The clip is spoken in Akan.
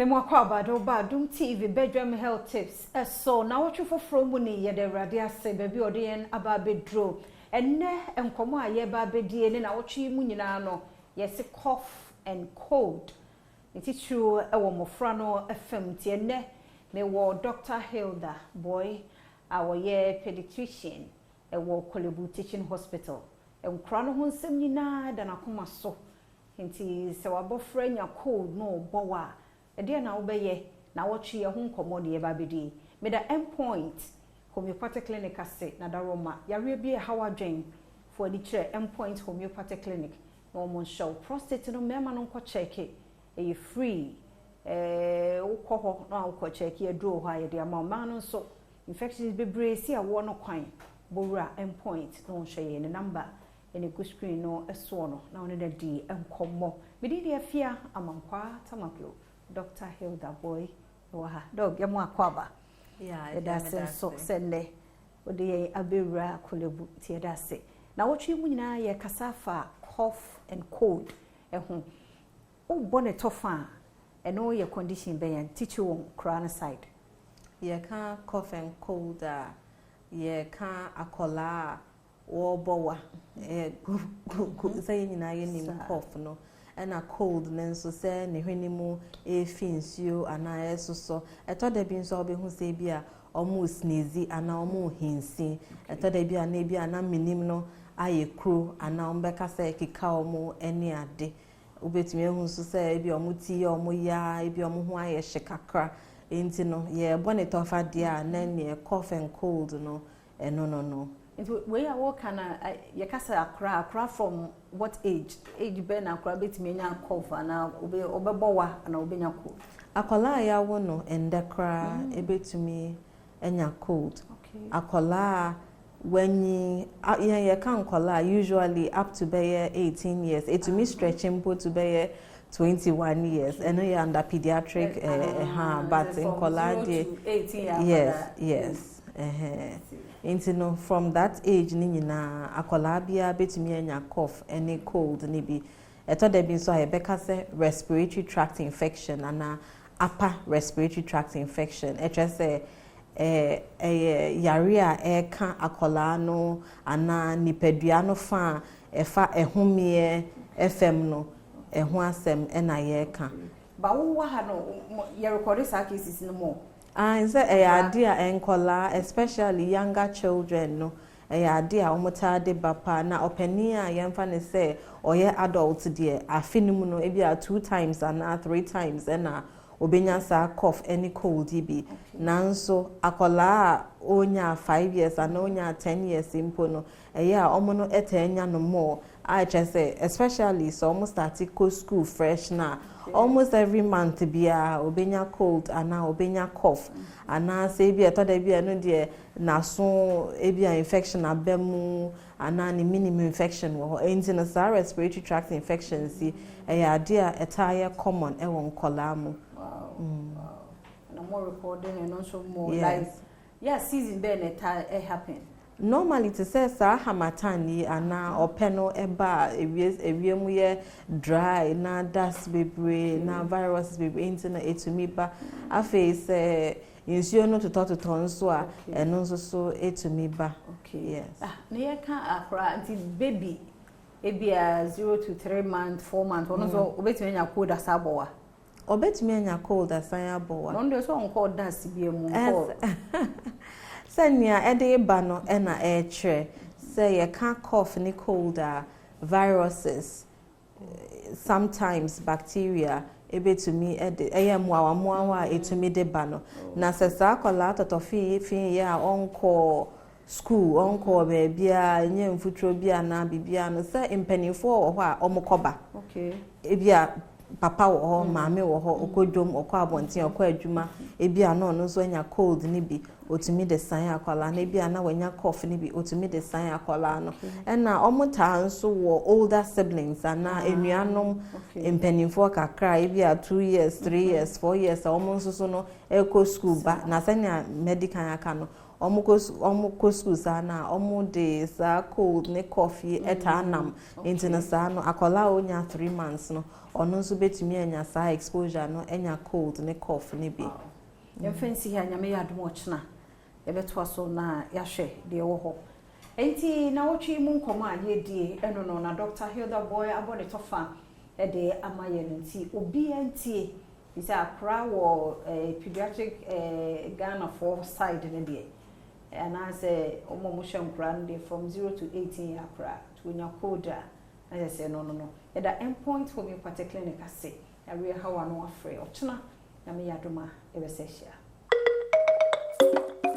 Memo kwa Badom TV Badwan health tips. So now what you for from money ye de radia say baby odien aba bedro. Enne enkomo aye ba bedie ne na wochi mu nyina no yes cough and cold. It is true e wo mofra no fm tie enne me wo Dr. Hilda boy our ye pediatrician e wo Kolebu Teaching Hospital. Enkra no ho nsem nyina da na koma so. Nti se wabofra nya cold no bowa ede na wobeye na wochi ye ho nkomo de ye ba bedi me da endpoint homeopathic clinic ase na da Roma yare bi e hawadwen for the chair endpoint homeopathic clinic no mo show prostate no mema no nko check e free ukọ ho na ukọ check ye dro ho aye de ama ma no so infections bebre si awo no kwan bowura endpoint no hwe ye ne number ene go screen no eso no na one da di enkomo me di afia amankwa tamaklo Dr. Hilda boy oha dog yamo akwaba yeah that's so sende odi abewura Kolebu tie dase na wotwe mu nyina ye kasafa cough and cold ehun o bone tofa eno ye condition be yan teach you crown side ye ka cough and cold ye ka akola wo bowa say nyina ye nim cough no and a cold nenso say ne hwenimu efinsuo ana esoso eto da bi nso obehu say bia omo sneeze ana omo hinsi eto da bia na bia na minim no aye kro ana ombeka say kika omo eni ade obetumi ehu so say bia omo ti omo ya bia omo ho aye hikakra enti no ye bone tofa dia na ne cough and cold no no we are what kind you can say akra from what age be na akra betimi nya cough na obebowa na obenya cold akola ya wo no endekra ebetumi enya cold akola when you can kola usually up to be 18 years etumi stretching po to be 21 years and you under pediatric but in kola 18 yes Into no from that age ni nyina akola bia betumi anya cough any cold ni bi eto de bi so ayebeka say respiratory tract infection and upper respiratory tract infection say yare a ka akola no ana nipadua no fa efa ehomie fm no eho asem na ye ka ba wo ha no ye record sa cases no more I say idea enkola especially younger children no idea omota de bapa na opani a yemfa ne say oye adult there afinimu no ebia 2 times and 3 times na obenya sa cough any cold bi nanso akola onya 5 years and onya 10 years impo no omo no etenya no more I just say especially so almost start go school fresh na almost every month bia obenya cold and now obenya cough and now say bia to da bia no de na so ebia infection abemu and na minimum infection wo enti na sa respiratory tract infection si dia etaya common e won kola mu no more recording and also more like season be na happen normally to say sa hamatani ana openo eba ewiemu ye dry na dust bebre na virus bebre into etumi ba afi say insuo no to nso a eno nso so etumi ba yes na ye kan akra anti baby ebia 0 to 3 months 4 months ono so obetumi nya cold asabowa obetumi anya cold asabowa no ndo so on cold dust bi emu nko Senya ede ba no na tre say you can't cough ni cold viruses sometimes bacteria ebetumi ede mwa etumi de ba no na sesa akola totofi ya onko school onko be bia nye mfutro bia na bibia no say impanifo ho a omokoba ebia papa wo ho maame wo ho okodwom okọ abonten okọ adwuma ebia no so anya cold ni bi otumi de san akwala na ebia na wanya cough ni bi otumi de san akwala no na omota nso wo older siblings ana enuanom empanifo kakra ebia 2 years 3 years 4 years almost so no eco school ba na sanya medical aka no omo school sana omo de sa cold ne coffee etanam into na sa no akola onya 3 months no ono nso betumi anya sa exposure no enya cold ne cough ne bi fancy ha nyame ya adom ochna ebeto aso na yahwe de wo ho enti na wotwe mu nkoma ye die eno no na Dr. Hilda Boy abone tofa de amaye nti obi antie is a cra wo pediatric Ghana for side ne de and I say omo mo hwe from 0 to 18 year cra to nya coda I say no at the end point for me particular clinic I say I really how I know afraid ochna na me yadoma ebe se hia